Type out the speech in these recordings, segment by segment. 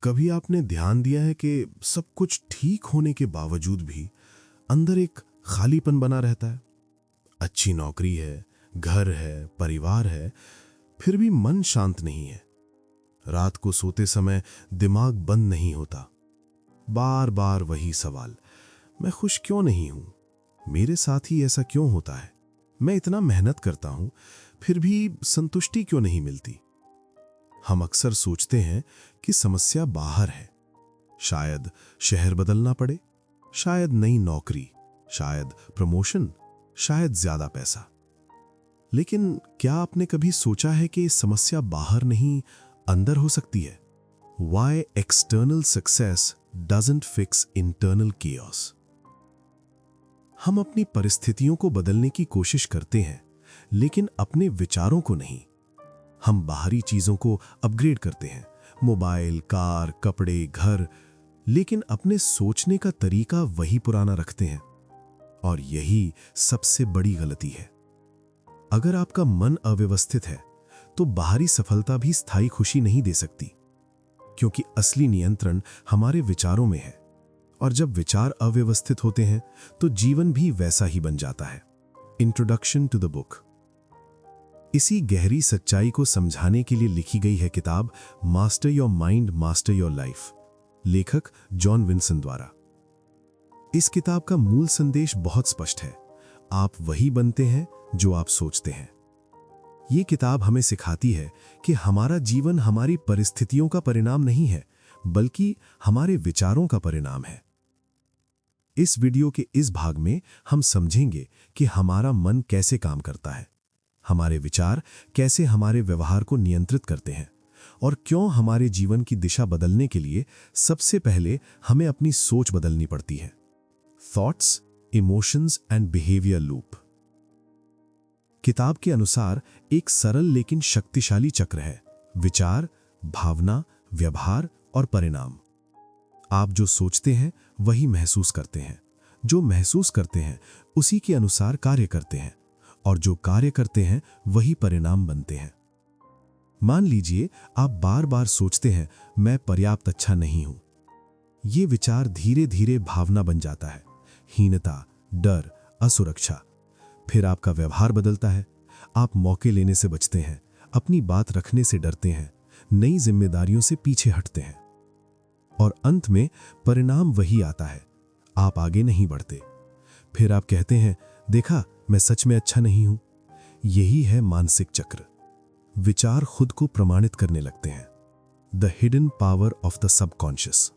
कभी आपने ध्यान दिया है कि सब कुछ ठीक होने के बावजूद भी अंदर एक खालीपन बना रहता है। अच्छी नौकरी है, घर है, परिवार है, फिर भी मन शांत नहीं है। रात को सोते समय दिमाग बंद नहीं होता। बार बार वही सवाल, मैं खुश क्यों नहीं हूं? मेरे साथ ही ऐसा क्यों होता है? मैं इतना मेहनत करता हूं, फिर भी संतुष्टि क्यों नहीं मिलती? हम अक्सर सोचते हैं कि समस्या बाहर है। शायद शहर बदलना पड़े, शायद नई नौकरी, शायद प्रमोशन, शायद ज्यादा पैसा। लेकिन क्या आपने कभी सोचा है कि समस्या बाहर नहीं, अंदर हो सकती है? Why external success doesn't fix internal chaos? हम अपनी परिस्थितियों को बदलने की कोशिश करते हैं, लेकिन अपने विचारों को नहीं। हम बाहरी चीजों को अपग्रेड करते हैं, मोबाइल, कार, कपड़े, घर, लेकिन अपने सोचने का तरीका वही पुराना रखते हैं। और यही सबसे बड़ी गलती है। अगर आपका मन अव्यवस्थित है, तो बाहरी सफलता भी स्थायी खुशी नहीं दे सकती, क्योंकि असली नियंत्रण हमारे विचारों में है। और जब विचार अव्यवस्थित होते हैं, तो जीवन भी वैसा ही बन जाता है। Introduction to the book. इसी गहरी सच्चाई को समझाने के लिए लिखी गई है किताब master your mind, master your life, लेखक जॉन विंसन द्वारा। इस किताब का मूल संदेश बहुत स्पष्ट है। आप वही बनते हैं जो आप सोचते हैं। ये किताब हमें सिखाती है कि हमारा जीवन हमारी परिस्थितियों का परिणाम नहीं है, बल्कि हमारे विचारों का परिणाम है। इस वीडियो के इस भाग में हम समझेंगे कि हमारा मन कैसे काम करता है, हमारे विचार कैसे हमारे व्यवहार को नियंत्रित करते हैं, और क्यों हमारे जीवन की दिशा बदलने के लिए सबसे पहले हमें अपनी सोच बदलनी पड़ती है। Thoughts, emotions and behaviour loop. किताब के अनुसार एक सरल लेकिन शक्तिशाली चक्र है: विचार, भावना, व्यवहार और परिणाम। आप जो सोचते हैं वही महसूस करते हैं, जो महसूस करते हैं उसी के अनुसार कार्य करते हैं, और जो कार्य करते हैं वही परिणाम बनते हैं। मान लीजिए आप बार बार सोचते हैं, मैं पर्याप्त अच्छा नहीं हूं। ये विचार धीरे धीरे भावना बन जाता है: हीनता, डर, असुरक्षा। फिर आपका व्यवहार बदलता है। आप मौके लेने से बचते हैं, अपनी बात रखने से डरते हैं, नई जिम्मेदारियों से पीछे हटते हैं। और अंत में परिणाम वही आता है, आप आगे नहीं बढ़ते। फिर आप कहते हैं, देखा, मैं सच में अच्छा नहीं हूं। यही है मानसिक चक्र। विचार खुद को प्रमाणित करने लगते हैं। The hidden power of the subconscious.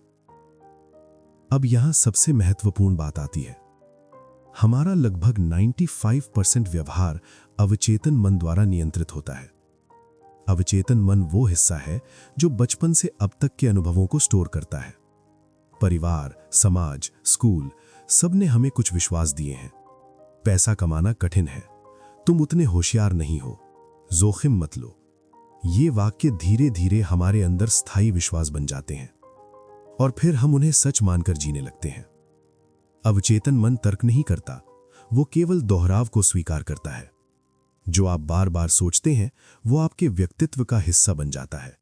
अब यहां सबसे महत्वपूर्ण बात आती है। हमारा लगभग 95% व्यवहार अवचेतन मन द्वारा नियंत्रित होता है। अवचेतन मन वो हिस्सा है जो बचपन से अब तक के अनुभवों को स्टोर करता है। परिवार, समाज, स्कूल, सब ने हमें कुछ विश्वास दिए हैं। पैसा कमाना कठिन है, तुम उतने होशियार नहीं हो, जोखिम मत लो। ये वाक्य धीरे धीरे हमारे अंदर स्थायी विश्वास बन जाते हैं, और फिर हम उन्हें सच मानकर जीने लगते हैं। अवचेतन मन तर्क नहीं करता, वो केवल दोहराव को स्वीकार करता है। जो आप बार बार सोचते हैं वो आपके व्यक्तित्व का हिस्सा बन जाता है।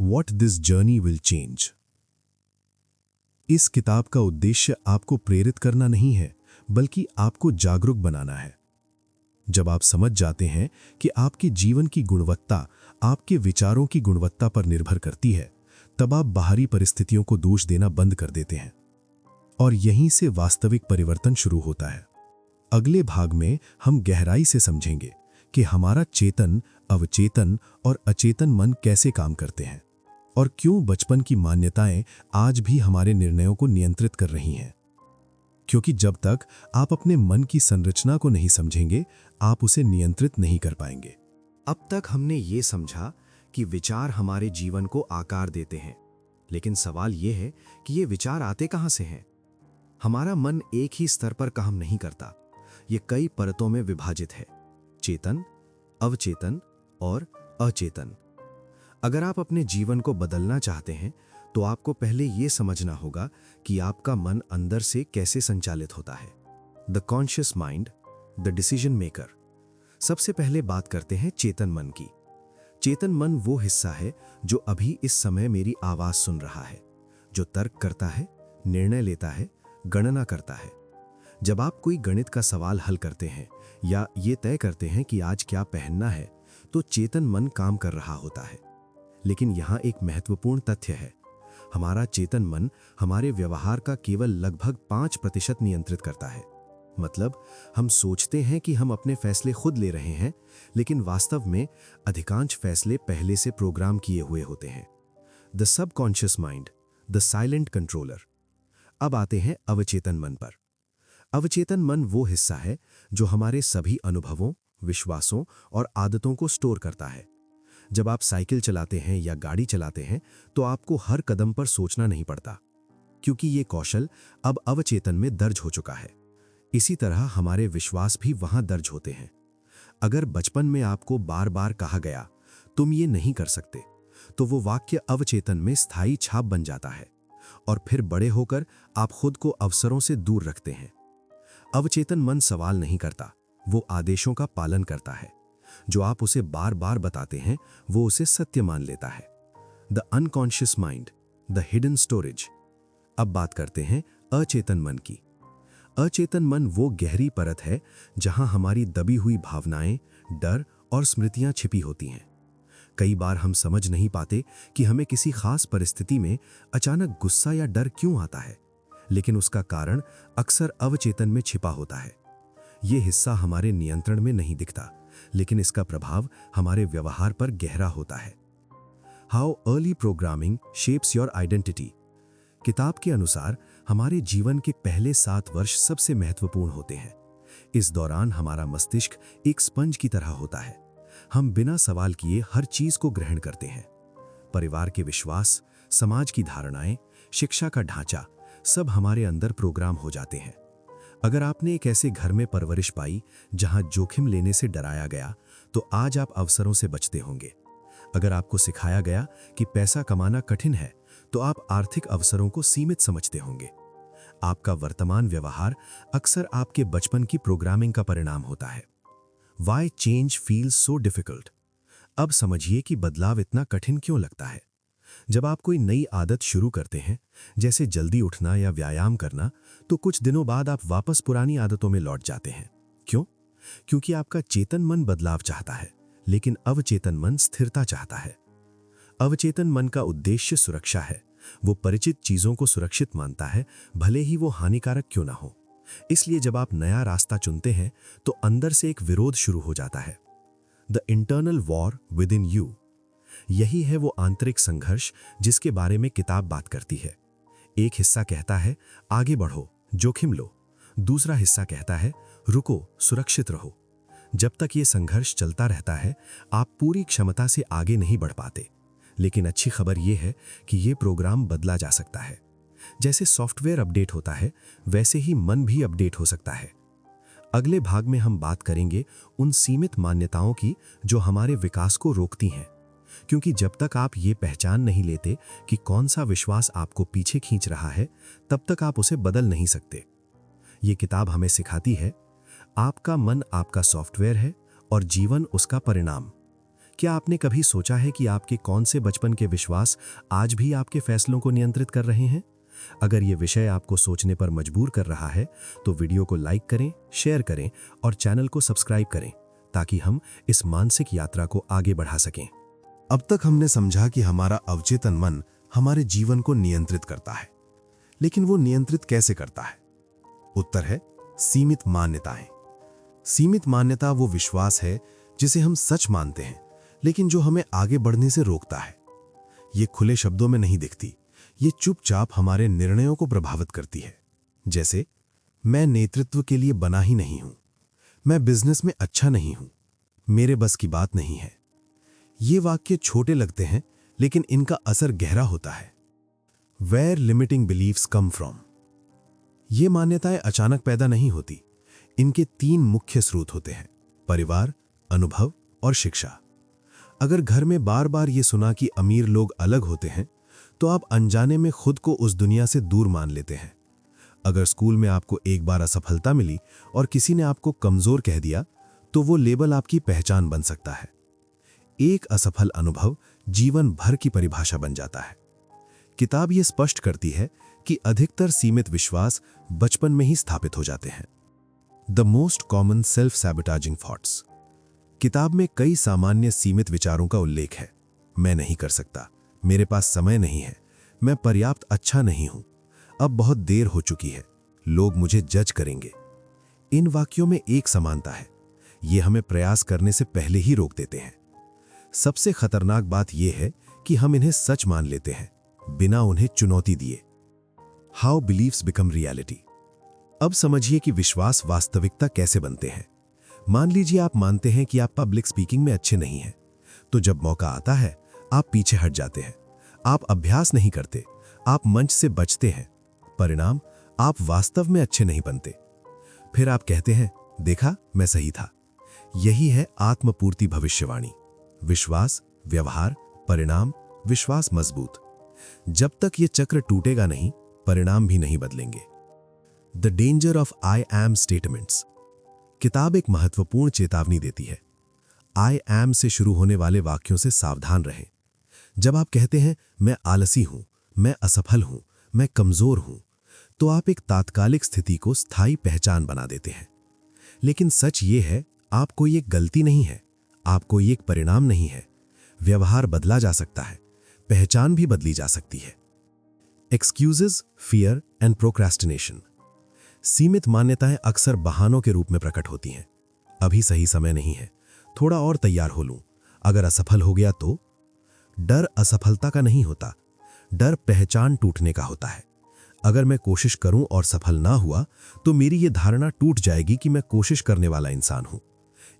What this journey will change। इस किताब का उद्देश्य आपको प्रेरित करना नहीं है, बल्कि आपको जागरूक बनाना है। जब आप समझ जाते हैं कि आपके जीवन की गुणवत्ता आपके विचारों की गुणवत्ता पर निर्भर करती है, तब आप बाहरी परिस्थितियों को दोष देना बंद कर देते हैं, और यहीं से वास्तविक परिवर्तन शुरू होता है। अगले भाग में हम गहराई से समझेंगे कि हमारा चेतन, अवचेतन और अचेतन मन कैसे काम करते हैं, और क्यों बचपन की मान्यताएं आज भी हमारे निर्णयों को नियंत्रित कर रही हैं। क्योंकि जब तक आप अपने मन की संरचना को नहीं समझेंगे, आप उसे नियंत्रित नहीं कर पाएंगे। अब तक हमने ये समझा कि विचार हमारे जीवन को आकार देते हैं, लेकिन सवाल यह है कि ये विचार आते कहां से हैं? हमारा मन एक ही स्तर पर काम नहीं करता, ये कई परतों में विभाजित है: चेतन, अवचेतन और अचेतन। अगर आप अपने जीवन को बदलना चाहते हैं, तो आपको पहले यह समझना होगा कि आपका मन अंदर से कैसे संचालित होता है। The conscious mind, the decision maker. सबसे पहले बात करते हैं चेतन मन की। चेतन मन वो हिस्सा है जो अभी इस समय मेरी आवाज सुन रहा है, जो तर्क करता है, निर्णय लेता है, गणना करता है। जब आप कोई गणित का सवाल हल करते हैं या ये तय करते हैं कि आज क्या पहनना है, तो चेतन मन काम कर रहा होता है। लेकिन यहाँ एक महत्वपूर्ण तथ्य है, हमारा चेतन मन हमारे व्यवहार का केवल लगभग 5% नियंत्रित करता है। मतलब हम सोचते हैं कि हम अपने फैसले खुद ले रहे हैं, लेकिन वास्तव में अधिकांश फैसले पहले से प्रोग्राम किए हुए होते हैं। The subconscious mind, the silent controller. अब आते हैं अवचेतन मन पर। अवचेतन मन वो हिस्सा है जो हमारे सभी अनुभवों, विश्वासों और आदतों को स्टोर करता है। जब आप साइकिल चलाते हैं या गाड़ी चलाते हैं तो आपको हर कदम पर सोचना नहीं पड़ता, क्योंकि ये कौशल अब अवचेतन में दर्ज हो चुका है। इसी तरह हमारे विश्वास भी वहां दर्ज होते हैं। अगर बचपन में आपको बार बार कहा गया तुम ये नहीं कर सकते, तो वो वाक्य अवचेतन में स्थायी छाप बन जाता है और फिर बड़े होकर आप खुद को अवसरों से दूर रखते हैं। अवचेतन मन सवाल नहीं करता, वो आदेशों का पालन करता है। जो आप उसे बार बार बताते हैं वो उसे सत्य मान लेता है। The unconscious mind, the hidden storage. अब बात करते हैं अचेतन मन की। अचेतन मन वो गहरी परत है जहां हमारी दबी हुई भावनाएं, डर और स्मृतियां छिपी होती हैं। कई बार हम समझ नहीं पाते कि हमें किसी खास परिस्थिति में अचानक गुस्सा या डर क्यों आता है, लेकिन उसका कारण अक्सर अवचेतन में छिपा होता है। ये हिस्सा हमारे नियंत्रण में नहीं दिखता, लेकिन इसका प्रभाव हमारे व्यवहार पर गहरा होता है। How early programming shapes your identity. किताब के अनुसार हमारे जीवन के पहले 7 वर्ष सबसे महत्वपूर्ण होते हैं। इस दौरान हमारा मस्तिष्क एक स्पंज की तरह होता है। हम बिना सवाल किए हर चीज को ग्रहण करते हैं। परिवार के विश्वास, समाज की धारणाएं, शिक्षा का ढांचा, सब हमारे अंदर प्रोग्राम हो जाते हैं। अगर आपने एक ऐसे घर में परवरिश पाई जहां जोखिम लेने से डराया गया, तो आज आप अवसरों से बचते होंगे। अगर आपको सिखाया गया कि पैसा कमाना कठिन है, तो आप आर्थिक अवसरों को सीमित समझते होंगे। आपका वर्तमान व्यवहार अक्सर आपके बचपन की प्रोग्रामिंग का परिणाम होता है। Why change feels so difficult? अब समझिए कि बदलाव इतना कठिन क्यों लगता है। जब आप कोई नई आदत शुरू करते हैं, जैसे जल्दी उठना या व्यायाम करना, तो कुछ दिनों बाद आप वापस पुरानी आदतों में लौट जाते हैं। क्यों? क्योंकि आपका चेतन मन बदलाव चाहता है, लेकिन अवचेतन मन स्थिरता चाहता है। अवचेतन मन का उद्देश्य सुरक्षा है। वो परिचित चीजों को सुरक्षित मानता है, भले ही वो हानिकारक क्यों ना हो। इसलिए जब आप नया रास्ता चुनते हैं तो अंदर से एक विरोध शुरू हो जाता है। The internal war with in you. यही है वो आंतरिक संघर्ष जिसके बारे में किताब बात करती है। एक हिस्सा कहता है आगे बढ़ो, जोखिम लो। दूसरा हिस्सा कहता है रुको, सुरक्षित रहो। जब तक ये संघर्ष चलता रहता है, आप पूरी क्षमता से आगे नहीं बढ़ पाते। लेकिन अच्छी खबर यह है कि ये प्रोग्राम बदला जा सकता है। जैसे सॉफ्टवेयर अपडेट होता है, वैसे ही मन भी अपडेट हो सकता है। अगले भाग में हम बात करेंगे उन सीमित मान्यताओं की जो हमारे विकास को रोकती हैं, क्योंकि जब तक आप ये पहचान नहीं लेते कि कौन सा विश्वास आपको पीछे खींच रहा है, तब तक आप उसे बदल नहीं सकते। ये किताब हमें सिखाती है, आपका मन आपका सॉफ्टवेयर है और जीवन उसका परिणाम। क्या आपने कभी सोचा है कि आपके कौन से बचपन के विश्वास आज भी आपके फैसलों को नियंत्रित कर रहे हैं? अगर ये विषय आपको सोचने पर मजबूर कर रहा है, तो वीडियो को लाइक करें, शेयर करें और चैनल को सब्सक्राइब करें, ताकि हम इस मानसिक यात्रा को आगे बढ़ा सकें। अब तक हमने समझा कि हमारा अवचेतन मन हमारे जीवन को नियंत्रित करता है, लेकिन वो नियंत्रित कैसे करता है? उत्तर है सीमित मान्यताएं। सीमित मान्यता वो विश्वास है जिसे हम सच मानते हैं, लेकिन जो हमें आगे बढ़ने से रोकता है। ये खुले शब्दों में नहीं दिखती, ये चुपचाप हमारे निर्णयों को प्रभावित करती है। जैसे मैं नेतृत्व के लिए बना ही नहीं हूं, मैं बिजनेस में अच्छा नहीं हूं, मेरे बस की बात नहीं है। ये वाक्य छोटे लगते हैं, लेकिन इनका असर गहरा होता है। Where limiting beliefs come from. ये मान्यताएं अचानक पैदा नहीं होती। इनके 3 मुख्य स्रोत होते हैं: परिवार, अनुभव और शिक्षा। अगर घर में बार बार ये सुना कि अमीर लोग अलग होते हैं, तो आप अनजाने में खुद को उस दुनिया से दूर मान लेते हैं। अगर स्कूल में आपको एक बार असफलता मिली और किसी ने आपको कमजोर कह दिया, तो वो लेबल आपकी पहचान बन सकता है। एक असफल अनुभव जीवन भर की परिभाषा बन जाता है। किताब ये स्पष्ट करती है कि अधिकतर सीमित विश्वास बचपन में ही स्थापित हो जाते हैं। The most common self sabotaging thoughts. किताब में कई सामान्य सीमित विचारों का उल्लेख है। मैं नहीं कर सकता, मेरे पास समय नहीं है, मैं पर्याप्त अच्छा नहीं हूं, अब बहुत देर हो चुकी है, लोग मुझे जज करेंगे। इन वाक्यों में एक समानता है, ये हमें प्रयास करने से पहले ही रोक देते हैं। सबसे खतरनाक बात यह है कि हम इन्हें सच मान लेते हैं बिना उन्हें चुनौती दिए। How beliefs become reality. अब समझिए कि विश्वास वास्तविकता कैसे बनते हैं। मान लीजिए आप मानते हैं कि आप पब्लिक स्पीकिंग में अच्छे नहीं हैं, तो जब मौका आता है आप पीछे हट जाते हैं, आप अभ्यास नहीं करते, आप मंच से बचते हैं। परिणाम, आप वास्तव में अच्छे नहीं बनते। फिर आप कहते हैं, देखा, मैं सही था। यही है आत्मपूर्ति भविष्यवाणी। विश्वास, व्यवहार, परिणाम, विश्वास मजबूत। जब तक ये चक्र टूटेगा नहीं, परिणाम भी नहीं बदलेंगे। The danger of I am statements. किताब एक महत्वपूर्ण चेतावनी देती है। आई एम से शुरू होने वाले वाक्यों से सावधान रहें। जब आप कहते हैं मैं आलसी हूं, मैं असफल हूं, मैं कमजोर हूं, तो आप एक तात्कालिक स्थिति को स्थायी पहचान बना देते हैं। लेकिन सच ये है, आप कोई एक गलती नहीं है, आप कोई एक परिणाम नहीं है। व्यवहार बदला जा सकता है, पहचान भी बदली जा सकती है। Excuses, fear and procrastination. सीमित मान्यताएं अक्सर बहानों के रूप में प्रकट होती हैं। अभी सही समय नहीं है, थोड़ा और तैयार हो लूं, अगर असफल हो गया तो। डर असफलता का नहीं होता, डर पहचान टूटने का होता है। अगर मैं कोशिश करूं और सफल ना हुआ तो मेरी ये धारणा टूट जाएगी कि मैं कोशिश करने वाला इंसान हूं।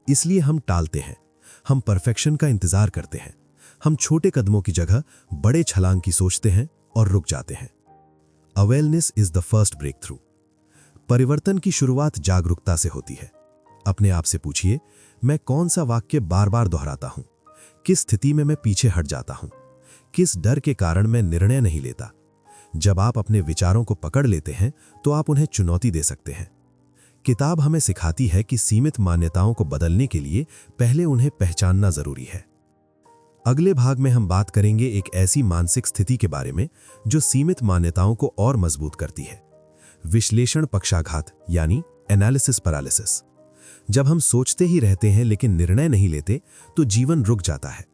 इसलिए हम टालते हैं, हम परफेक्शन का इंतजार करते हैं, हम छोटे कदमों की जगह बड़े छलांग की सोचते हैं और रुक जाते हैं। Awareness is the first breakthrough. परिवर्तन की शुरुआत जागरूकता से होती है। अपने आप से पूछिए, मैं कौन सा वाक्य बार बार दोहराता हूं, किस स्थिति में मैं पीछे हट जाता हूं, किस डर के कारण मैं निर्णय नहीं लेता। जब आप अपने विचारों को पकड़ लेते हैं तो आप उन्हें चुनौती दे सकते हैं। किताब हमें सिखाती है कि सीमित मान्यताओं को बदलने के लिए पहले उन्हें पहचानना जरूरी है। अगले भाग में हम बात करेंगे एक ऐसी मानसिक स्थिति के बारे में जो सीमित मान्यताओं को और मजबूत करती है। विश्लेषण पक्षाघात, यानी एनालिसिस पैरालिसिस। जब हम सोचते ही रहते हैं लेकिन निर्णय नहीं लेते तो जीवन रुक जाता है।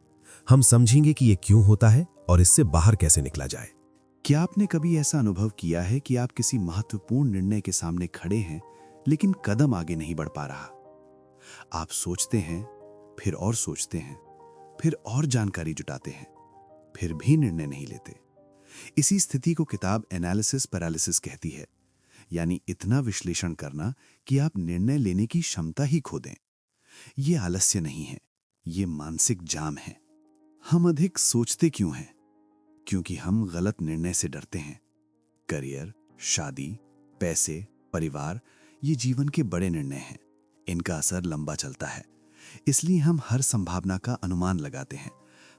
हम समझेंगे कि यह क्यों होता है और इससे बाहर कैसे निकला जाए। क्या आपने कभी ऐसा अनुभव किया है कि आप किसी महत्वपूर्ण निर्णय के सामने खड़े हैं लेकिन कदम आगे नहीं बढ़ पा रहा? आप सोचते हैं, फिर और सोचते हैं, फिर और जानकारी जुटाते हैं, फिर भी निर्णय नहीं लेते। इसी स्थिति को किताब एनालिसिस पैरालिसिस कहती है, यानी इतना विश्लेषण करना कि आप निर्णय लेने की क्षमता ही खो दें। ये आलस्य नहीं है, ये मानसिक जाम है। हम अधिक सोचते क्यों हैं? क्योंकि हम गलत निर्णय से डरते हैं। करियर, शादी, पैसे, परिवार, ये जीवन के बड़े निर्णय हैं। इनका असर लंबा चलता है। इसलिए हम हर संभावना का अनुमान लगाते हैं,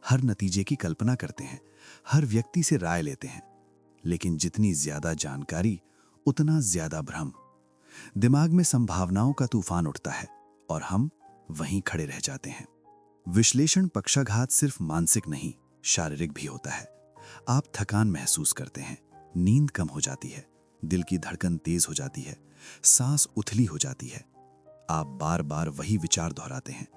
हर नतीजे की कल्पना करते हैं, हर व्यक्ति से राय लेते हैं। लेकिन जितनी ज्यादा जानकारी, उतना ज्यादा भ्रम। दिमाग में संभावनाओं का तूफान उठता है और हम वहीं खड़े रह जाते हैं। विश्लेषण पक्षाघात सिर्फ मानसिक नहीं, शारीरिक भी होता है। आप थकान महसूस करते हैं, नींद कम हो जाती है, दिल की धड़कन तेज हो जाती है, सांस उथली हो जाती है। आप बार बार वही विचार दोहराते हैं।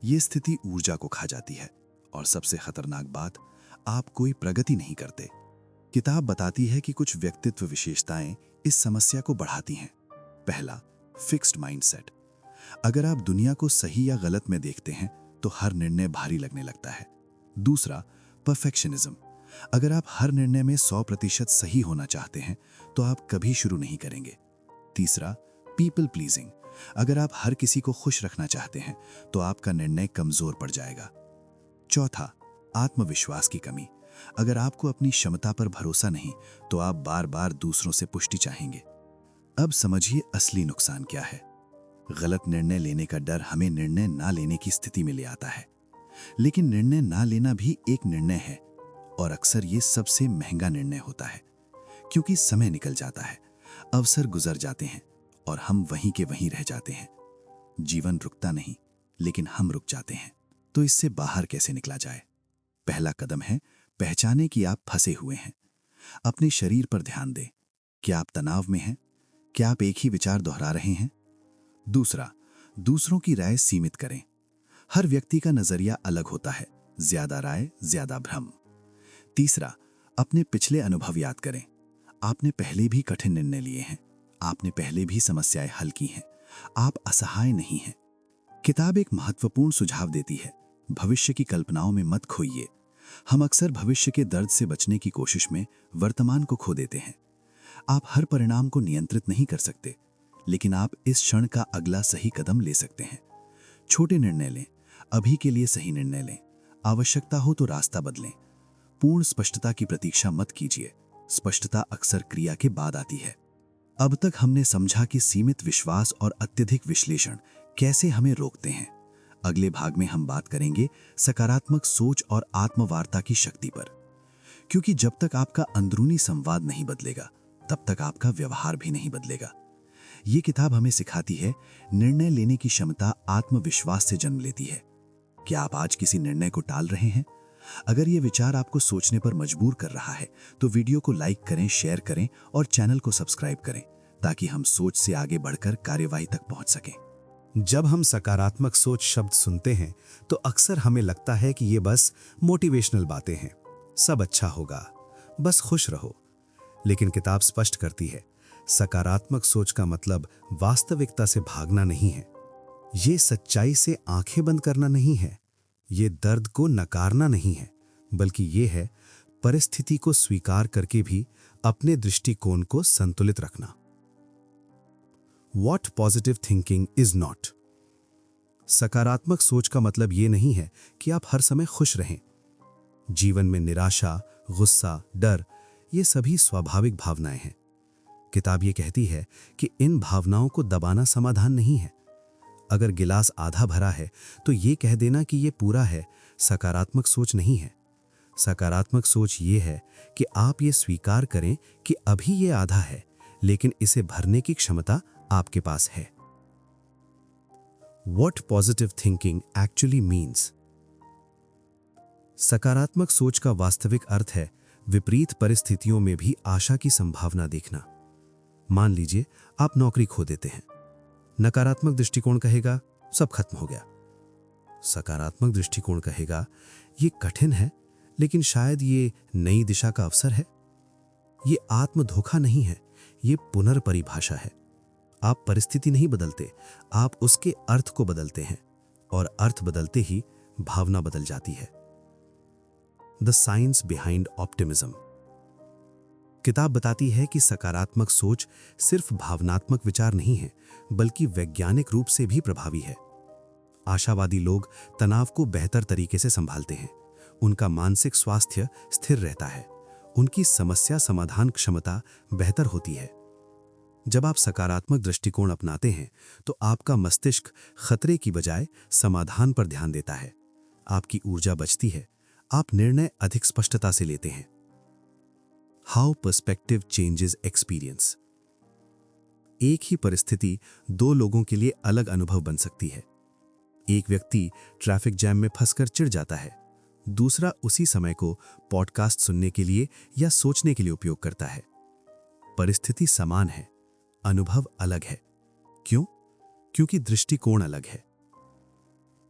ये स्थिति ऊर्जा को खा जाती है और सबसे खतरनाक बात, आप कोई प्रगति नहीं करते। किताब बताती है कि कुछ व्यक्तित्व विशेषताएं इस समस्या को बढ़ाती हैं। पहला, फिक्स्ड माइंडसेट। अगर आप दुनिया को सही या गलत में देखते हैं तो हर निर्णय भारी लगने लगता है। दूसरा, परफेक्शनिज्म। अगर आप हर निर्णय में 100% सही होना चाहते हैं तो आप कभी शुरू नहीं करेंगे। तीसरा, पीपल प्लीजिंग। अगर आप हर किसी को खुश रखना चाहते हैं तो आपका निर्णय कमजोर पड़ जाएगा। चौथा, आत्मविश्वास की कमी। अगर आपको अपनी क्षमता पर भरोसा नहीं तो आप बार बार दूसरों से पुष्टि चाहेंगे। अब समझिए असली नुकसान क्या है। गलत निर्णय लेने का डर हमें निर्णय ना लेने की स्थिति में ले आता है। लेकिन निर्णय ना लेना भी एक निर्णय है और अक्सर ये सबसे महंगा निर्णय होता है, क्योंकि समय निकल जाता है, अवसर गुजर जाते हैं और हम वहीं के वहीं रह जाते हैं। जीवन रुकता नहीं, लेकिन हम रुक जाते हैं। तो इससे बाहर कैसे निकला जाए? पहला कदम है पहचाने कि आप फंसे हुए हैं। अपने शरीर पर ध्यान दें। क्या आप तनाव में हैं? क्या आप एक ही विचार दोहरा रहे हैं? दूसरा, दूसरों की राय सीमित करें। हर व्यक्ति का नजरिया अलग होता है, ज्यादा राय ज्यादा भ्रम। तीसरा, अपने पिछले अनुभव याद करें। आपने पहले भी कठिन निर्णय लिए हैं, आपने पहले भी समस्याएं हल की हैं, आप असहाय नहीं हैं। किताब एक महत्वपूर्ण सुझाव देती है, भविष्य की कल्पनाओं में मत खोइए। हम अक्सर भविष्य के दर्द से बचने की कोशिश में वर्तमान को खो देते हैं। आप हर परिणाम को नियंत्रित नहीं कर सकते, लेकिन आप इस क्षण का अगला सही कदम ले सकते हैं। छोटे निर्णय लें, अभी के लिए सही निर्णय लें। आवश्यकता हो तो रास्ता बदलें। पूर्ण स्पष्टता की प्रतीक्षा मत कीजिए, स्पष्टता अक्सर क्रिया के बाद आती है। अब तक हमने समझा कि सीमित विश्वास और अत्यधिक विश्लेषण कैसे हमें रोकते हैं। अगले भाग में हम बात करेंगे सकारात्मक सोच और आत्मवार्ता की शक्ति पर, क्योंकि जब तक आपका अंदरूनी संवाद नहीं बदलेगा, तब तक आपका व्यवहार भी नहीं बदलेगा। ये किताब हमें सिखाती है निर्णय लेने की क्षमता आत्मविश्वास से जन्म लेती है। क्या आप आज किसी निर्णय को टाल रहे हैं? अगर ये विचार आपको सोचने पर मजबूर कर रहा है तो वीडियो को लाइक करें, शेयर करें और चैनल को सब्सक्राइब करें, ताकि हम सोच से आगे बढ़कर कार्यवाही तक पहुंच सकें। जब हम सकारात्मक सोच शब्द सुनते हैं तो अक्सर हमें लगता है कि ये बस मोटिवेशनल बातें हैं, सब अच्छा होगा, बस खुश रहो। लेकिन किताब स्पष्ट करती है, सकारात्मक सोच का मतलब वास्तविकता से भागना नहीं है। ये सच्चाई से आंखें बंद करना नहीं है, ये दर्द को नकारना नहीं है, बल्कि ये है परिस्थिति को स्वीकार करके भी अपने दृष्टिकोण को संतुलित रखना। What positive thinking is not? सकारात्मक सोच का मतलब ये नहीं है कि आप हर समय खुश रहें। जीवन में निराशा, गुस्सा, डर, ये सभी स्वाभाविक भावनाएं हैं। किताब ये कहती है कि इन भावनाओं को दबाना समाधान नहीं है। अगर गिलास आधा भरा है तो ये कह देना कि ये पूरा है, सकारात्मक सोच नहीं है। सकारात्मक सोच ये है कि आप ये स्वीकार करें कि अभी ये आधा है, लेकिन इसे भरने की क्षमता आपके पास है। What positive thinking actually means? सकारात्मक सोच का वास्तविक अर्थ है विपरीत परिस्थितियों में भी आशा की संभावना देखना। मान लीजिए आप नौकरी खो देते हैं। नकारात्मक दृष्टिकोण कहेगा सब खत्म हो गया। सकारात्मक दृष्टिकोण कहेगा ये कठिन है, लेकिन शायद ये नई दिशा का अवसर है। ये आत्म धोखा नहीं है, ये पुनर्परिभाषा है। आप परिस्थिति नहीं बदलते, आप उसके अर्थ को बदलते हैं, और अर्थ बदलते ही भावना बदल जाती है। The science behind optimism. किताब बताती है कि सकारात्मक सोच सिर्फ भावनात्मक विचार नहीं है, बल्कि वैज्ञानिक रूप से भी प्रभावी है। आशावादी लोग तनाव को बेहतर तरीके से संभालते हैं, उनका मानसिक स्वास्थ्य स्थिर रहता है, उनकी समस्या समाधान क्षमता बेहतर होती है। जब आप सकारात्मक दृष्टिकोण अपनाते हैं तो आपका मस्तिष्क खतरे की बजाय समाधान पर ध्यान देता है, आपकी ऊर्जा बचती है, आप निर्णय अधिक स्पष्टता से लेते हैं। How perspective changes experience. एक ही परिस्थिति दो लोगों के लिए अलग अनुभव बन सकती है। एक व्यक्ति ट्रैफिक जैम में फंसकर चिढ़ जाता है, दूसरा उसी समय को पॉडकास्ट सुनने के लिए या सोचने के लिए उपयोग करता है। परिस्थिति समान है, अनुभव अलग है। क्यों? क्योंकि दृष्टिकोण अलग है।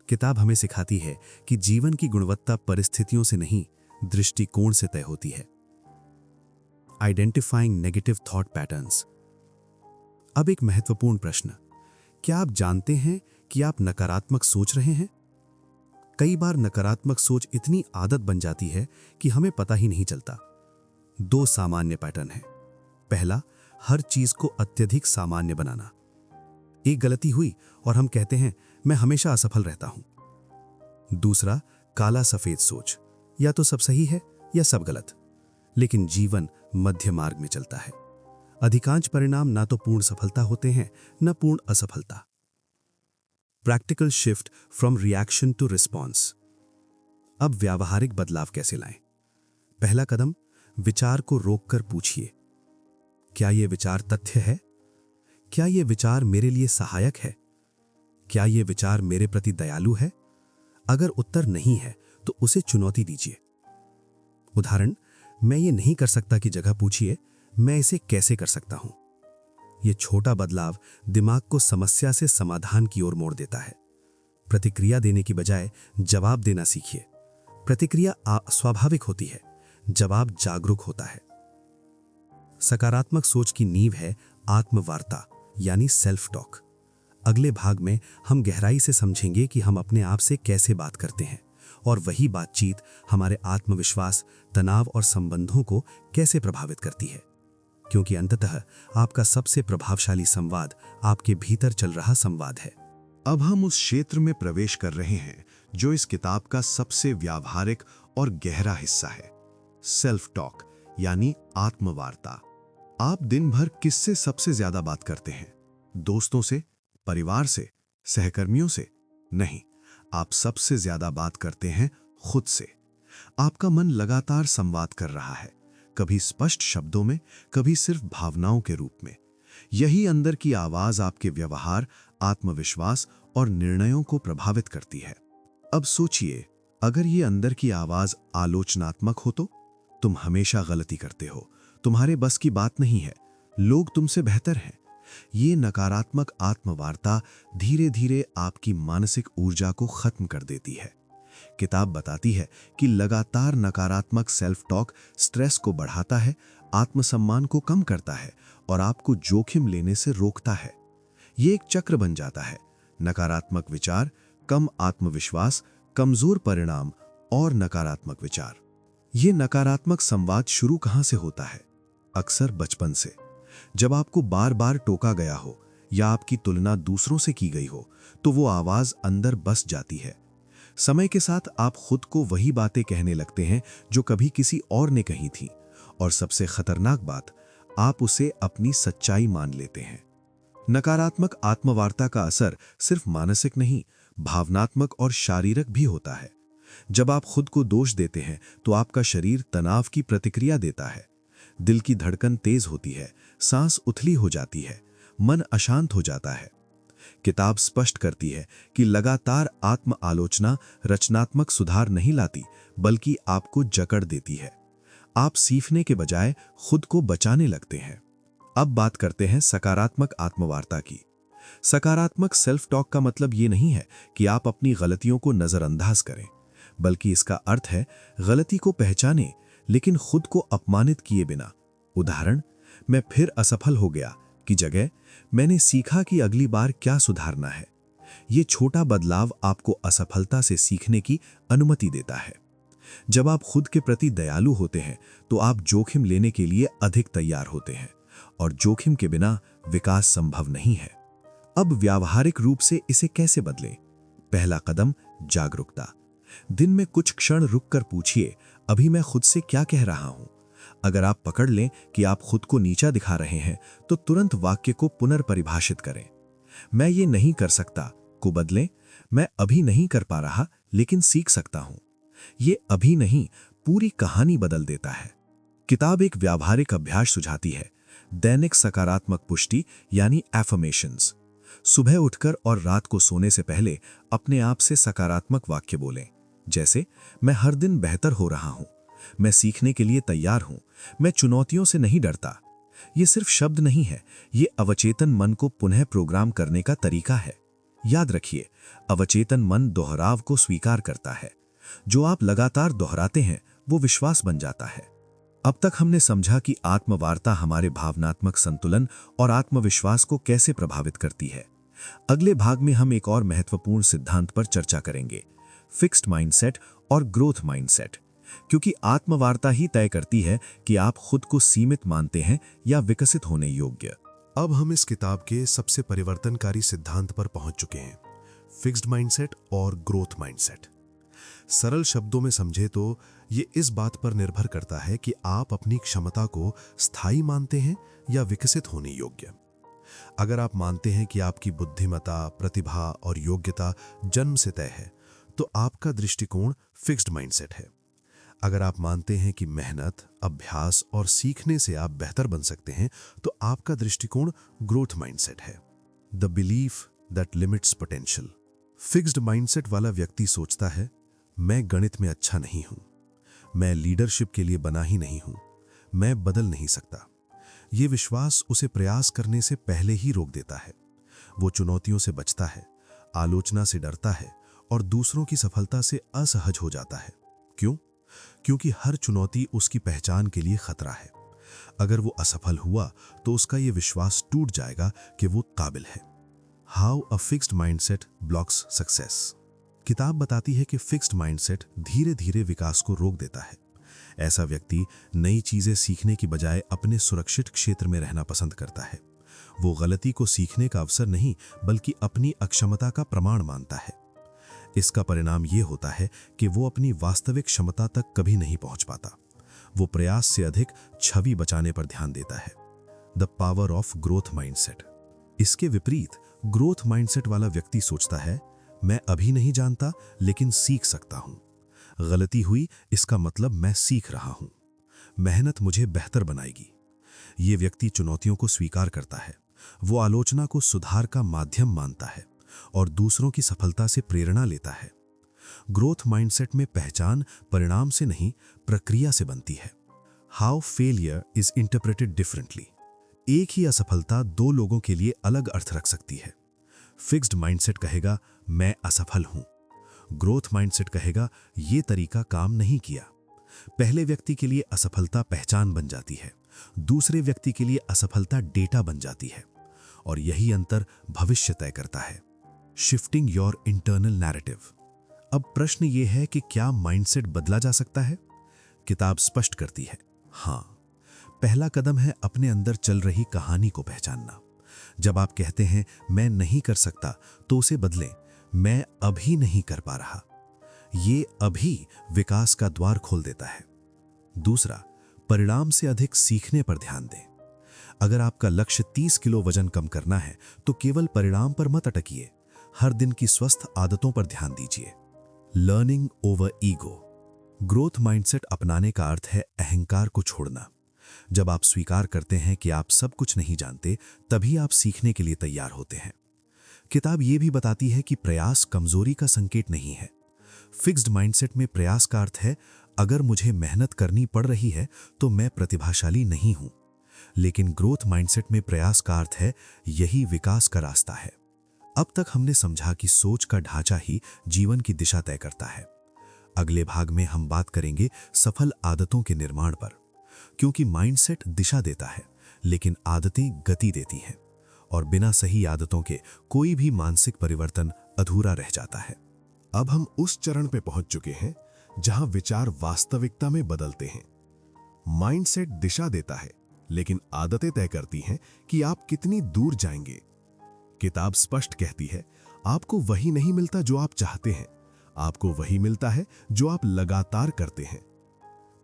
किताब हमें सिखाती है कि जीवन की गुणवत्ता परिस्थितियों से नहीं, दृष्टिकोण से तय होती है। Identifying negative thought patterns. अब एक महत्वपूर्ण प्रश्न, क्या आप जानते हैं कि आप नकारात्मक सोच रहे हैं? कई बार नकारात्मक सोच इतनी आदत बन जाती है कि हमें पता ही नहीं चलता। दो सामान्य पैटर्न हैं। पहला, हर चीज को अत्यधिक सामान्य बनाना। एक गलती हुई और हम कहते हैं मैं हमेशा असफल रहता हूं। दूसरा, काला सफेद सोच, या तो सब सही है या सब गलत। लेकिन जीवन मध्य मार्ग में चलता है। अधिकांश परिणाम ना तो पूर्ण सफलता होते हैं, न पूर्ण असफलता। Practical shift from reaction to response. अब व्यावहारिक बदलाव कैसे लाएं? पहला कदम, विचार को रोककर पूछिए, क्या यह विचार तथ्य है? क्या यह विचार मेरे लिए सहायक है? क्या यह विचार मेरे प्रति दयालु है? अगर उत्तर नहीं है तो उसे चुनौती दीजिए। उदाहरण, मैं ये नहीं कर सकता की जगह पूछिए, मैं इसे कैसे कर सकता हूं। यह छोटा बदलाव दिमाग को समस्या से समाधान की ओर मोड़ देता है। प्रतिक्रिया देने की बजाय जवाब देना सीखिए। प्रतिक्रिया स्वाभाविक होती है, जवाब जागरूक होता है। सकारात्मक सोच की नींव है आत्मवार्ता यानी सेल्फ टॉक। अगले भाग में हम गहराई से समझेंगे कि हम अपने आप से कैसे बात करते हैं और वही बातचीत हमारे आत्मविश्वास, तनाव और संबंधों को कैसे प्रभावित करती है। क्योंकि अंततः आपका सबसे प्रभावशाली संवाद आपके भीतर चल रहा संवाद है। अब हम उस क्षेत्र में प्रवेश कर रहे हैं जो इस किताब का सबसे व्यावहारिक और गहरा हिस्सा है, सेल्फ टॉक यानी आत्मवार्ता। आप दिन भर किससे सबसे ज्यादा बात करते हैं? दोस्तों से, परिवार से, सहकर्मियों से? नहीं, आप सबसे ज्यादा बात करते हैं खुद से। आपका मन लगातार संवाद कर रहा है, कभी स्पष्ट शब्दों में, कभी सिर्फ भावनाओं के रूप में। यही अंदर की आवाज आपके व्यवहार, आत्मविश्वास और निर्णयों को प्रभावित करती है। अब सोचिए, अगर ये अंदर की आवाज आलोचनात्मक हो तो? तुम हमेशा गलती करते हो, तुम्हारे बस की बात नहीं है, लोग तुमसे बेहतर हैं। ये नकारात्मक आत्मवार्ता धीरे धीरे आपकी मानसिक ऊर्जा को खत्म कर देती है। किताब बताती है कि लगातार नकारात्मक सेल्फ टॉक स्ट्रेस को बढ़ाता है, आत्मसम्मान को कम करता है और आपको जोखिम लेने से रोकता है। ये एक चक्र बन जाता है, नकारात्मक विचार, कम आत्मविश्वास, कमजोर परिणाम और नकारात्मक विचार। ये नकारात्मक संवाद शुरू कहां से होता है? अक्सर बचपन से। जब आपको बार बार टोका गया हो या आपकी तुलना दूसरों से की गई हो तो वो आवाज अंदर बस जाती है। समय के साथ आप खुद को वही बातें कहने लगते हैं जो कभी किसी और ने कही थी, और सबसे खतरनाक बात, आप उसे अपनी सच्चाई मान लेते हैं। नकारात्मक आत्मवार्ता का असर सिर्फ मानसिक नहीं, भावनात्मक और शारीरिक भी होता है। जब आप खुद को दोष देते हैं तो आपका शरीर तनाव की प्रतिक्रिया देता है। दिल की धड़कन तेज होती है, सांस उथली हो जाती है, मन अशांत हो जाता है। किताब स्पष्ट करती है कि लगातार आत्म आलोचना रचनात्मक सुधार नहीं लाती, बल्कि आपको जकड़ देती है। आप सीखने के बजाय खुद को बचाने लगते हैं। अब बात करते हैं सकारात्मक आत्मवार्ता की। सकारात्मक सेल्फ टॉक का मतलब ये नहीं है कि आप अपनी गलतियों को नजरअंदाज करें, बल्कि इसका अर्थ है गलती को पहचानें लेकिन खुद को अपमानित किए बिना। उदाहरण, मैं फिर असफल हो गया की जगह मैंने सीखा कि अगली बार क्या सुधारना है। ये छोटा बदलाव आपको असफलता से सीखने की अनुमति देता है। जब आप खुद के प्रति दयालु होते हैं तो आप जोखिम लेने के लिए अधिक तैयार होते हैं, और जोखिम के बिना विकास संभव नहीं है। अब व्यावहारिक रूप से इसे कैसे बदलें? पहला कदम, जागरूकता। दिन में कुछ क्षण रुककर पूछिए, अभी मैं खुद से क्या कह रहा हूं? अगर आप पकड़ लें कि आप खुद को नीचा दिखा रहे हैं तो तुरंत वाक्य को पुनर्परिभाषित करें। मैं ये नहीं कर सकता को बदलें, मैं अभी नहीं कर पा रहा लेकिन सीख सकता हूं। ये अभी नहीं पूरी कहानी बदल देता है। किताब एक व्यावहारिक अभ्यास सुझाती है, दैनिक सकारात्मक पुष्टि यानी एफर्मेशंस। सुबह उठकर और रात को सोने से पहले अपने आप से सकारात्मक वाक्य बोलें, जैसे मैं हर दिन बेहतर हो रहा हूं, मैं सीखने के लिए तैयार हूं, मैं चुनौतियों से नहीं डरता। ये सिर्फ शब्द नहीं है, ये अवचेतन मन को पुनः प्रोग्राम करने का तरीका है। याद रखिए, अवचेतन मन दोहराव को स्वीकार करता है। जो आप लगातार दोहराते हैं वो विश्वास बन जाता है। अब तक हमने समझा कि आत्मवार्ता हमारे भावनात्मक संतुलन और आत्मविश्वास को कैसे प्रभावित करती है। अगले भाग में हम एक और महत्वपूर्ण सिद्धांत पर चर्चा करेंगे, फिक्स्ड माइंडसेट और ग्रोथ माइंडसेट, क्योंकि आत्मवार्ता ही तय करती है कि आप खुद को सीमित मानते हैं या विकसित होने योग्य। अब हम इस किताब के सबसे परिवर्तनकारी सिद्धांत पर पहुंच चुके हैं, फिक्स्ड माइंडसेट और ग्रोथ माइंडसेट। सरल शब्दों में समझे तो ये इस बात पर निर्भर करता है कि आप अपनी क्षमता को स्थायी मानते हैं या विकसित होने योग्य। अगर आप मानते हैं कि आपकी बुद्धिमत्ता, प्रतिभा और योग्यता जन्म से तय है तो आपका दृष्टिकोण फिक्स्ड माइंडसेट है। अगर आप मानते हैं कि मेहनत, अभ्यास और सीखने से आप बेहतर बन सकते हैं तो आपका दृष्टिकोण ग्रोथ माइंडसेट है। The belief that limits potential, fixed mindset वाला व्यक्ति सोचता है, मैं गणित में अच्छा नहीं हूं, मैं लीडरशिप के लिए बना ही नहीं हूं, मैं बदल नहीं सकता। ये विश्वास उसे प्रयास करने से पहले ही रोक देता है। वो चुनौतियों से बचता है, आलोचना से डरता है और दूसरों की सफलता से असहज हो जाता है। क्यों? क्योंकि हर चुनौती उसकी पहचान के लिए खतरा है। अगर वो असफल हुआ तो उसका ये विश्वास टूट जाएगा कि वो काबिल है। How a fixed mindset blocks success. किताब बताती है कि फिक्स्ड माइंडसेट धीरे धीरे विकास को रोक देता है। ऐसा व्यक्ति नई चीजें सीखने की बजाय अपने सुरक्षित क्षेत्र में रहना पसंद करता है। वो गलती को सीखने का अवसर नहीं बल्कि अपनी अक्षमता का प्रमाण मानता है। इसका परिणाम ये होता है कि वो अपनी वास्तविक क्षमता तक कभी नहीं पहुंच पाता। वो प्रयास से अधिक छवि बचाने पर ध्यान देता है। The power of growth mindset. इसके विपरीत ग्रोथ माइंडसेट वाला व्यक्ति सोचता है, मैं अभी नहीं जानता लेकिन सीख सकता हूं। गलती हुई इसका मतलब मैं सीख रहा हूं। मेहनत मुझे बेहतर बनाएगी। ये व्यक्ति चुनौतियों को स्वीकार करता है। वो आलोचना को सुधार का माध्यम मानता है और दूसरों की सफलता से प्रेरणा लेता है। ग्रोथ माइंडसेट में पहचान परिणाम से नहीं, प्रक्रिया से बनती है। How failure is interpreted differently. एक ही असफलता दो लोगों के लिए अलग अर्थ रख सकती है। फिक्स्ड माइंडसेट कहेगा, मैं असफल हूं। ग्रोथ माइंडसेट कहेगा, यह तरीका काम नहीं किया। पहले व्यक्ति के लिए असफलता पहचान बन जाती है, दूसरे व्यक्ति के लिए असफलता डेटा बन जाती है, और यही अंतर भविष्य तय करता है। Shifting your internal narrative. अब प्रश्न यह है कि क्या माइंडसेट बदला जा सकता है? किताब स्पष्ट करती है, हां। पहला कदम है अपने अंदर चल रही कहानी को पहचानना। जब आप कहते हैं मैं नहीं कर सकता, तो उसे बदलें, मैं अभी नहीं कर पा रहा। ये अभी विकास का द्वार खोल देता है। दूसरा, परिणाम से अधिक सीखने पर ध्यान दें। अगर आपका लक्ष्य 30 किलो वजन कम करना है तो केवल परिणाम पर मत अटकिए, हर दिन की स्वस्थ आदतों पर ध्यान दीजिए। Learning over ego. Growth mindset अपनाने का अर्थ है अहंकार को छोड़ना। जब आप स्वीकार करते हैं कि आप सब कुछ नहीं जानते, तभी आप सीखने के लिए तैयार होते हैं। किताब ये भी बताती है कि प्रयास कमजोरी का संकेत नहीं है। फिक्स्ड माइंडसेट में प्रयास का अर्थ है, अगर मुझे मेहनत करनी पड़ रही है तो मैं प्रतिभाशाली नहीं हूं। लेकिन ग्रोथ माइंडसेट में प्रयास का अर्थ है, यही विकास का रास्ता है। अब तक हमने समझा कि सोच का ढांचा ही जीवन की दिशा तय करता है। अगले भाग में हम बात करेंगे सफल आदतों के निर्माण पर, क्योंकि माइंडसेट दिशा देता है लेकिन आदतें गति देती हैं, और बिना सही आदतों के कोई भी मानसिक परिवर्तन अधूरा रह जाता है। अब हम उस चरण पे पहुंच चुके हैं जहां विचार वास्तविकता में बदलते हैं। माइंडसेट दिशा देता है लेकिन आदतें तय करती हैं कि आप कितनी दूर जाएंगे। किताब स्पष्ट कहती है, आपको वही नहीं मिलता जो आप चाहते हैं, आपको वही मिलता है जो आप लगातार करते हैं।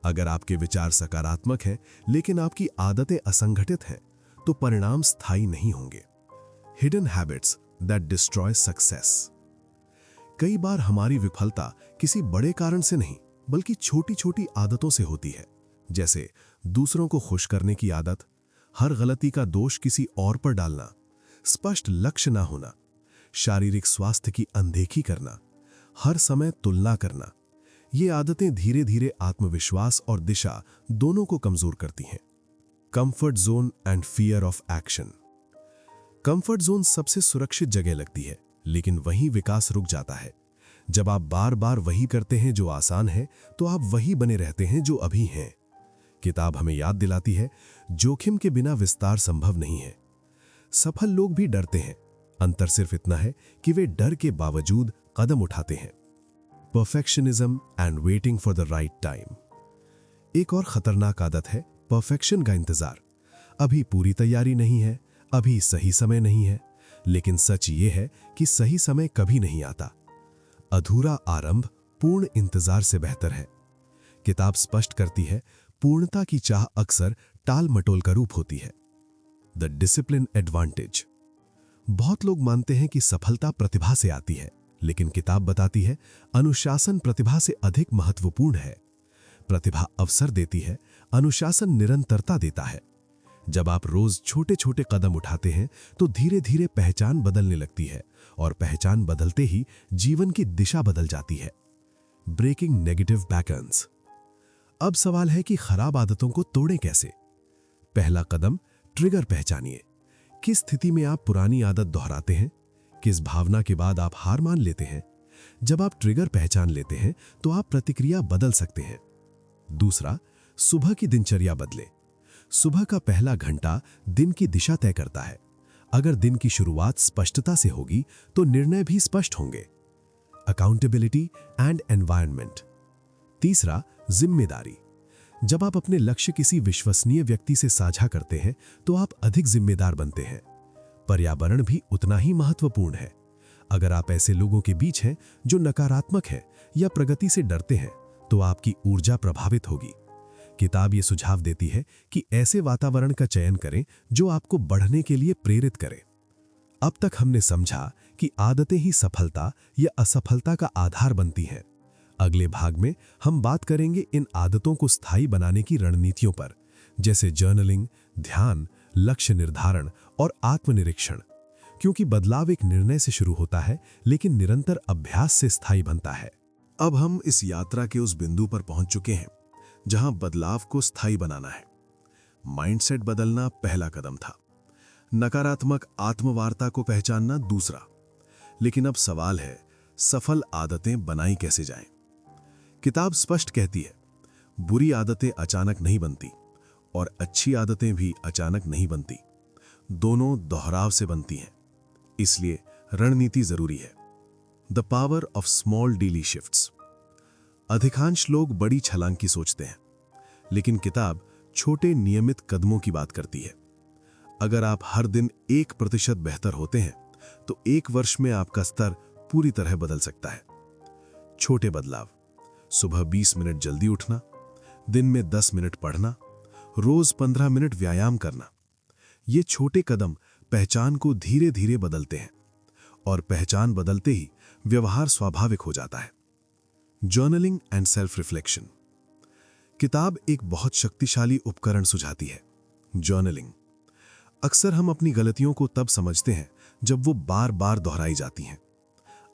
अगर आपके विचार सकारात्मक हैं लेकिन आपकी आदतें असंगठित हैं, तो परिणाम स्थायी नहीं होंगे। Hidden habits that destroy success. कई बार हमारी विफलता किसी बड़े कारण से नहीं बल्कि छोटी छोटी आदतों से होती है, जैसे दूसरों को खुश करने की आदत, हर गलती का दोष किसी और पर डालना, स्पष्ट लक्ष्य ना होना, शारीरिक स्वास्थ्य की अनदेखी करना, हर समय तुलना करना। ये आदतें धीरे धीरे आत्मविश्वास और दिशा दोनों को कमजोर करती हैं। Comfort zone and fear of action. Comfort zone सबसे सुरक्षित जगह लगती है, लेकिन वहीं विकास रुक जाता है। जब आप बार बार वही करते हैं जो आसान है, तो आप वही बने रहते हैं जो अभी हैं। किताब हमें याद दिलाती है, जोखिम के बिना विस्तार संभव नहीं है। सफल लोग भी डरते हैं, अंतर सिर्फ इतना है कि वे डर के बावजूद कदम उठाते हैं। Perfectionism and waiting for the right time. एक और खतरनाक आदत है परफेक्शन का इंतजार। अभी पूरी तैयारी नहीं है, अभी सही समय नहीं है, लेकिन सच ये है कि सही समय कभी नहीं आता। अधूरा आरंभ पूर्ण इंतजार से बेहतर है। किताब स्पष्ट करती है, पूर्णता की चाह अक्सर टाल मटोल का रूप होती है। The discipline advantage. बहुत लोग मानते हैं कि सफलता प्रतिभा से आती है, लेकिन किताब बताती है, अनुशासन प्रतिभा से अधिक महत्वपूर्ण है। प्रतिभा अवसर देती है, अनुशासन निरंतरता देता है। जब आप रोज छोटे छोटे कदम उठाते हैं तो धीरे धीरे पहचान बदलने लगती है, और पहचान बदलते ही जीवन की दिशा बदल जाती है। Breaking negative patterns. अब सवाल है कि खराब आदतों को तोड़ें कैसे। पहला कदम, ट्रिगर पहचानिए। किस स्थिति में आप पुरानी आदत दोहराते हैं? किस भावना के बाद आप हार मान लेते हैं? जब आप ट्रिगर पहचान लेते हैं तो आप प्रतिक्रिया बदल सकते हैं। दूसरा, सुबह की दिनचर्या बदले। सुबह का पहला घंटा दिन की दिशा तय करता है। अगर दिन की शुरुआत स्पष्टता से होगी तो निर्णय भी स्पष्ट होंगे। Accountability and environment. तीसरा, जिम्मेदारी। जब आप अपने लक्ष्य किसी विश्वसनीय व्यक्ति से साझा करते हैं तो आप अधिक जिम्मेदार बनते हैं। पर्यावरण भी उतना ही महत्वपूर्ण है। अगर आप ऐसे लोगों के बीच हैं जो नकारात्मक हैं या प्रगति से डरते हैं तो आपकी ऊर्जा प्रभावित होगी। किताब ये सुझाव देती है कि ऐसे वातावरण का चयन करें जो आपको बढ़ने के लिए प्रेरित करे। अब तक हमने समझा कि आदतें ही सफलता या असफलता का आधार बनती हैं। अगले भाग में हम बात करेंगे इन आदतों को स्थायी बनाने की रणनीतियों पर, जैसे जर्नलिंग, ध्यान, लक्ष्य निर्धारण और आत्मनिरीक्षण। क्योंकि बदलाव एक निर्णय से शुरू होता है लेकिन निरंतर अभ्यास से स्थायी बनता है। अब हम इस यात्रा के उस बिंदु पर पहुंच चुके हैं जहां बदलाव को स्थायी बनाना है। माइंडसेट बदलना पहला कदम था, नकारात्मक आत्मवार्ता को पहचानना दूसरा। लेकिन अब सवाल है, सफल आदतें बनाई कैसे जाएं? किताब स्पष्ट कहती है, बुरी आदतें अचानक नहीं बनती और अच्छी आदतें भी अचानक नहीं बनती। दोनों दोहराव से बनती हैं। इसलिए रणनीति जरूरी है। The power of small daily shifts. अधिकांश लोग बड़ी छलांग की सोचते हैं, लेकिन किताब छोटे नियमित कदमों की बात करती है। अगर आप हर दिन 1% बेहतर होते हैं तो 1 वर्ष में आपका स्तर पूरी तरह बदल सकता है। छोटे बदलाव, सुबह 20 मिनट जल्दी उठना, दिन में 10 मिनट पढ़ना, रोज 15 मिनट व्यायाम करना। ये छोटे कदम पहचान को धीरे धीरे बदलते हैं, और पहचान बदलते ही व्यवहार स्वाभाविक हो जाता है। Journaling and self reflection. किताब एक बहुत शक्तिशाली उपकरण सुझाती है, जर्नलिंग। अक्सर हम अपनी गलतियों को तब समझते हैं जब वो बार बार दोहराई जाती हैं।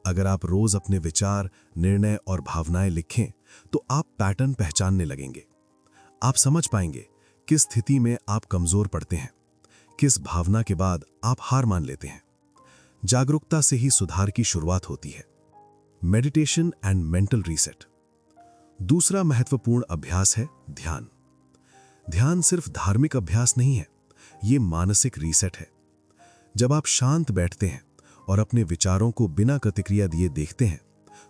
अगर आप रोज अपने विचार, निर्णय और भावनाएं लिखें तो आप पैटर्न पहचानने लगेंगे। आप समझ पाएंगे किस स्थिति में आप कमजोर पड़ते हैं, किस भावना के बाद आप हार मान लेते हैं। जागरूकता से ही सुधार की शुरुआत होती है। Meditation and mental reset. दूसरा महत्वपूर्ण अभ्यास है ध्यान। ध्यान सिर्फ धार्मिक अभ्यास नहीं है, ये मानसिक रीसेट है। जब आप शांत बैठते हैं और अपने विचारों को बिना प्रतिक्रिया दिए देखते हैं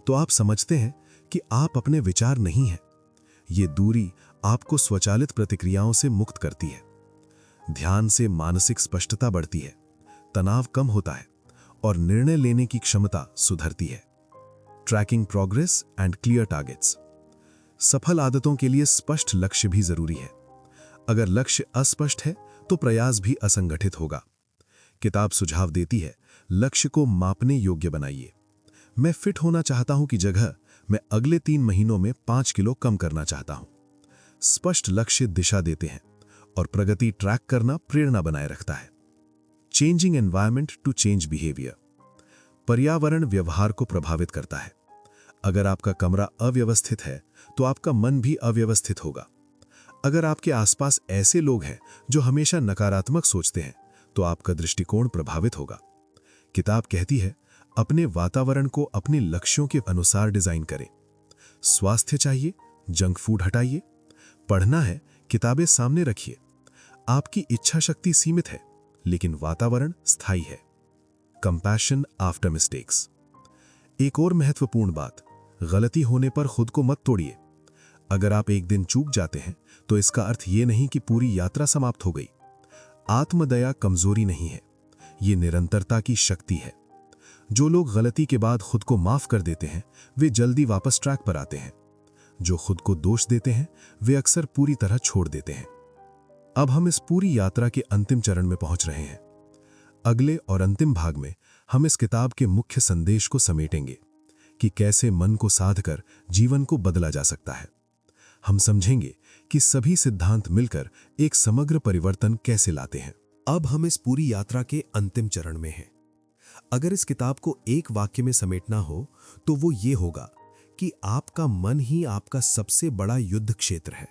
तो आप समझते हैं कि आप अपने विचार नहीं हैं। ये दूरी आपको स्वचालित प्रतिक्रियाओं से मुक्त करती है। ध्यान से मानसिक स्पष्टता बढ़ती है, तनाव कम होता है और निर्णय लेने की क्षमता सुधरती है। Tracking progress and clear targets. सफल आदतों के लिए स्पष्ट लक्ष्य भी जरूरी है। अगर लक्ष्य अस्पष्ट है तो प्रयास भी असंगठित होगा। किताब सुझाव देती है, लक्ष्य को मापने योग्य बनाइए। मैं फिट होना चाहता हूं की जगह मैं अगले 3 महीनों में 5 किलो कम करना चाहता हूं। स्पष्ट लक्ष्य दिशा देते हैं और प्रगति ट्रैक करना प्रेरणा बनाए रखता है। Changing environment to change behaviour. पर्यावरण व्यवहार को प्रभावित करता है। अगर आपका कमरा अव्यवस्थित है तो आपका मन भी अव्यवस्थित होगा। अगर आपके आसपास ऐसे लोग हैं जो हमेशा नकारात्मक सोचते हैं तो आपका दृष्टिकोण प्रभावित होगा। किताब कहती है, अपने वातावरण को अपने लक्ष्यों के अनुसार डिजाइन करें। स्वास्थ्य चाहिए, जंक फूड हटाइए। पढ़ना है, किताबें सामने रखिए। आपकी इच्छा शक्ति सीमित है लेकिन वातावरण स्थायी है। Compassion after mistakes. एक और महत्वपूर्ण बात, गलती होने पर खुद को मत तोड़िए। अगर आप एक दिन चूक जाते हैं तो इसका अर्थ यह नहीं कि पूरी यात्रा समाप्त हो गई। आत्मदया कमजोरी नहीं है, ये निरंतरता की शक्ति है। जो लोग गलती के बाद खुद को माफ कर देते हैं वे जल्दी वापस ट्रैक पर आते हैं। जो खुद को दोष देते हैं वे अक्सर पूरी तरह छोड़ देते हैं। अब हम इस पूरी यात्रा के अंतिम चरण में पहुंच रहे हैं। अगले और अंतिम भाग में हम इस किताब के मुख्य संदेश को समेटेंगे कि कैसे मन को साधकर जीवन को बदला जा सकता है। हम समझेंगे कि सभी सिद्धांत मिलकर एक समग्र परिवर्तन कैसे लाते हैं। अब हम इस पूरी यात्रा के अंतिम चरण में हैं। अगर इस किताब को एक वाक्य में समेटना हो तो वो ये होगा कि आपका मन ही आपका सबसे बड़ा युद्ध क्षेत्र है।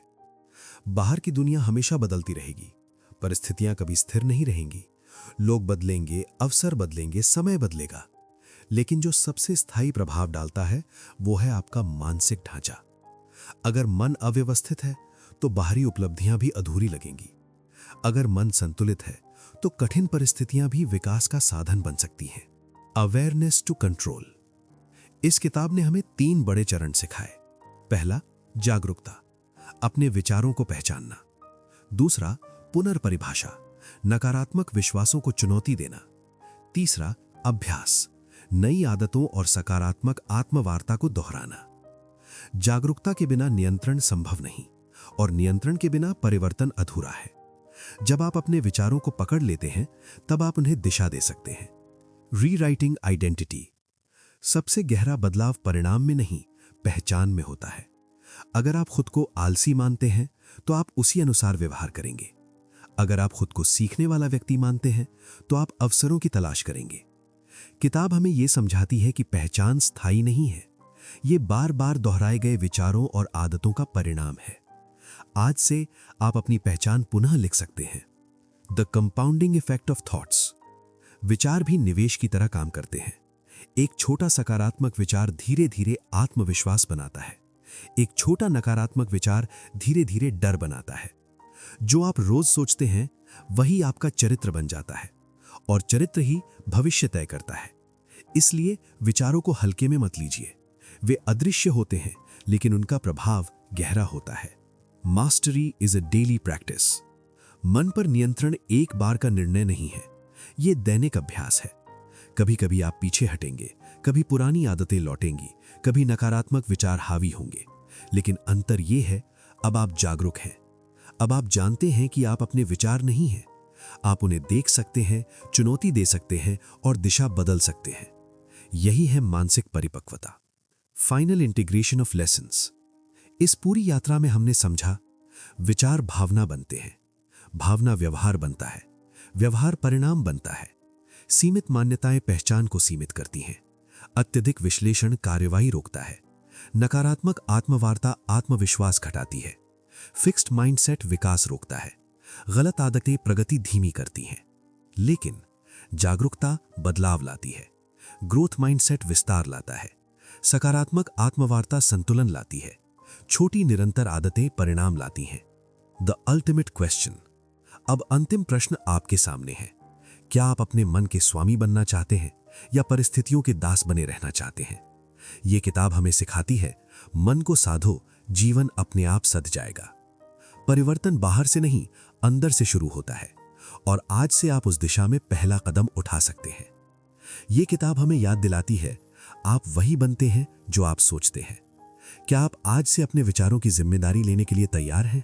बाहर की दुनिया हमेशा बदलती रहेगी, परिस्थितियां कभी स्थिर नहीं रहेंगी, लोग बदलेंगे, अवसर बदलेंगे, समय बदलेगा, लेकिन जो सबसे स्थायी प्रभाव डालता है वो है आपका मानसिक ढांचा। अगर मन अव्यवस्थित है तो बाहरी उपलब्धियां भी अधूरी लगेंगी। अगर मन संतुलित है तो कठिन परिस्थितियां भी विकास का साधन बन सकती हैं। Awareness to control. इस किताब ने हमें 3 बड़े चरण सिखाए। पहला, जागरूकता, अपने विचारों को पहचानना। दूसरा, पुनर्परिभाषा, नकारात्मक विश्वासों को चुनौती देना। तीसरा, अभ्यास, नई आदतों और सकारात्मक आत्मवार्ता को दोहराना। जागरूकता के बिना नियंत्रण संभव नहीं और नियंत्रण के बिना परिवर्तन अधूरा है। जब आप अपने विचारों को पकड़ लेते हैं तब आप उन्हें दिशा दे सकते हैं। Rewriting identity. सबसे गहरा बदलाव परिणाम में नहीं, पहचान में होता है। अगर आप खुद को आलसी मानते हैं तो आप उसी अनुसार व्यवहार करेंगे। अगर आप खुद को सीखने वाला व्यक्ति मानते हैं तो आप अवसरों की तलाश करेंगे। किताब हमें यह समझाती है कि पहचान स्थायी नहीं है, ये बार बार दोहराए गए विचारों और आदतों का परिणाम है। आज से आप अपनी पहचान पुनः लिख सकते हैं। The compounding effect of thoughts. विचार भी निवेश की तरह काम करते हैं। एक छोटा सकारात्मक विचार धीरे धीरे आत्मविश्वास बनाता है। एक छोटा नकारात्मक विचार धीरे धीरे डर बनाता है। जो आप रोज सोचते हैं वही आपका चरित्र बन जाता है और चरित्र ही भविष्य तय करता है। इसलिए विचारों को हल्के में मत लीजिए। वे अदृश्य होते हैं लेकिन उनका प्रभाव गहरा होता है। Mastery is a daily practice. मन पर नियंत्रण एक बार का निर्णय नहीं है, यह दैनिक अभ्यास है। कभी कभी आप पीछे हटेंगे, कभी पुरानी आदतें लौटेंगी, कभी नकारात्मक विचार हावी होंगे, लेकिन अंतर यह है, अब आप जागरूक हैं। अब आप जानते हैं कि आप अपने विचार नहीं हैं। आप उन्हें देख सकते हैं, चुनौती दे सकते हैं और दिशा बदल सकते हैं। यही है मानसिक परिपक्वता। Final integration of lessons. इस पूरी यात्रा में हमने समझा, विचार भावना बनते हैं, भावना व्यवहार बनता है, व्यवहार परिणाम बनता है। सीमित मान्यताएं पहचान को सीमित करती हैं, अत्यधिक विश्लेषण कार्यवाही रोकता है, नकारात्मक आत्मवार्ता आत्मविश्वास घटाती है, फिक्स्ड माइंडसेट विकास रोकता है, गलत आदतें प्रगति धीमी करती हैं। लेकिन जागरूकता बदलाव लाती है, ग्रोथ माइंडसेट विस्तार लाता है, सकारात्मक आत्मवार्ता संतुलन लाती है, छोटी निरंतर आदतें परिणाम लाती हैं। The ultimate question. अब अंतिम प्रश्न आपके सामने है। क्या आप अपने मन के स्वामी बनना चाहते हैं या परिस्थितियों के दास बने रहना चाहते हैं? यह किताब हमें सिखाती है, मन को साधो, जीवन अपने आप सध जाएगा। परिवर्तन बाहर से नहीं, अंदर से शुरू होता है और आज से आप उस दिशा में पहला कदम उठा सकते हैं। यह किताब हमें याद दिलाती है, आप वही बनते हैं जो आप सोचते हैं। क्या आप आज से अपने विचारों की जिम्मेदारी लेने के लिए तैयार हैं?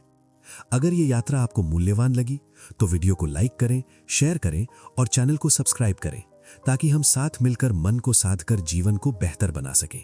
अगर यह यात्रा आपको मूल्यवान लगी तो वीडियो को लाइक करें, शेयर करें और चैनल को सब्सक्राइब करें ताकि हम साथ मिलकर मन को साधकर जीवन को बेहतर बना सकें।